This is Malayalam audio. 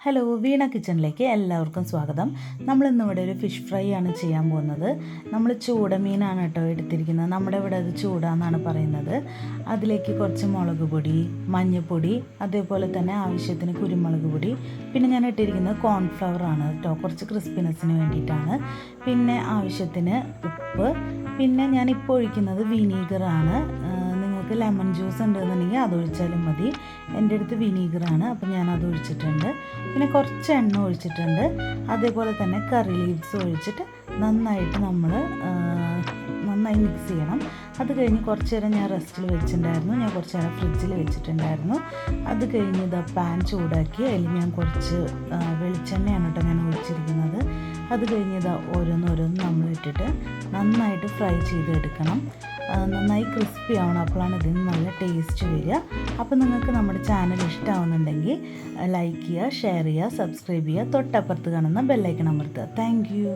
ഹലോ, വീണ കിച്ചണിലേക്ക് എല്ലാവർക്കും സ്വാഗതം. നമ്മളിന്നിവിടെ ഒരു ഫിഷ് ഫ്രൈ ആണ് ചെയ്യാൻ പോകുന്നത്. നമ്മൾ ചൂടമീനാണ് കേട്ടോ എടുത്തിരിക്കുന്നത്. നമ്മുടെ ഇവിടെ അത് ചൂടാന്നാണ് പറയുന്നത്. അതിലേക്ക് കുറച്ച് മുളക് പൊടി, മഞ്ഞൾപ്പൊടി, അതേപോലെ തന്നെ ആവശ്യത്തിന് കുരുമുളക് പൊടി, പിന്നെ ഞാൻ ഇട്ടിരിക്കുന്നത് കോൺഫ്ലവർ ആണ് കേട്ടോ, കുറച്ച് ക്രിസ്പിനെസ്സിന് വേണ്ടിയിട്ടാണ്. പിന്നെ ആവശ്യത്തിന് ഉപ്പ്, പിന്നെ ഞാനിപ്പോൾ ഒഴിക്കുന്നത് വിനീഗറാണ്. നിങ്ങൾക്ക് ലെമൺ ജ്യൂസ് ഉണ്ടെന്നുണ്ടെങ്കിൽ അതൊഴിച്ചാലും മതി. എൻ്റെ അടുത്ത് വിനീഗറാണ്, അപ്പോൾ ഞാൻ അത് ഒഴിച്ചിട്ടുണ്ട്. പിന്നെ കുറച്ച് എണ്ണ ഒഴിച്ചിട്ടുണ്ട്. അതേപോലെ തന്നെ കറി ലീവ്സ് ഒഴിച്ചിട്ട് നന്നായിട്ട് നമ്മൾ നന്നായി മിക്സ് ചെയ്യണം. അത് കഴിഞ്ഞ് കുറച്ച് നേരം ഞാൻ റെസ്റ്റിൽ വെച്ചിട്ടുണ്ടായിരുന്നു. ഞാൻ കുറച്ച് നേരം ഫ്രിഡ്ജിൽ വെച്ചിട്ടുണ്ടായിരുന്നു. അത് കഴിഞ്ഞ് ഇതാ പാൻ ചൂടാക്കി അതിൽ ഞാൻ കുറച്ച് വെളിച്ചെണ്ണയാണ് കേട്ടോ ഞാൻ ഒഴിച്ചിരിക്കുന്നത്. അത് കഴിഞ്ഞ് ഇതാ ഓരോന്നോരോന്ന് നമ്മൾ ഇട്ടിട്ട് നന്നായിട്ട് ഫ്രൈ ചെയ്തെടുക്കണം. നന്നായി ക്രിസ്പി ആവണം, അപ്പോഴാണ് ഇതിന് നല്ല ടേസ്റ്റ് വരിക. അപ്പോൾ നിങ്ങൾക്ക് നമ്മുടെ ചാനൽ ഇഷ്ടമാവുന്നുണ്ടെങ്കിൽ ലൈക്ക് ചെയ്യുക, ഷെയർ ചെയ്യുക, സബ്സ്ക്രൈബ് ചെയ്യുക, തൊട്ടപ്പുറത്ത് കാണുന്ന ബെല്ലൈക്കൺ അമർത്തുക. Thank you.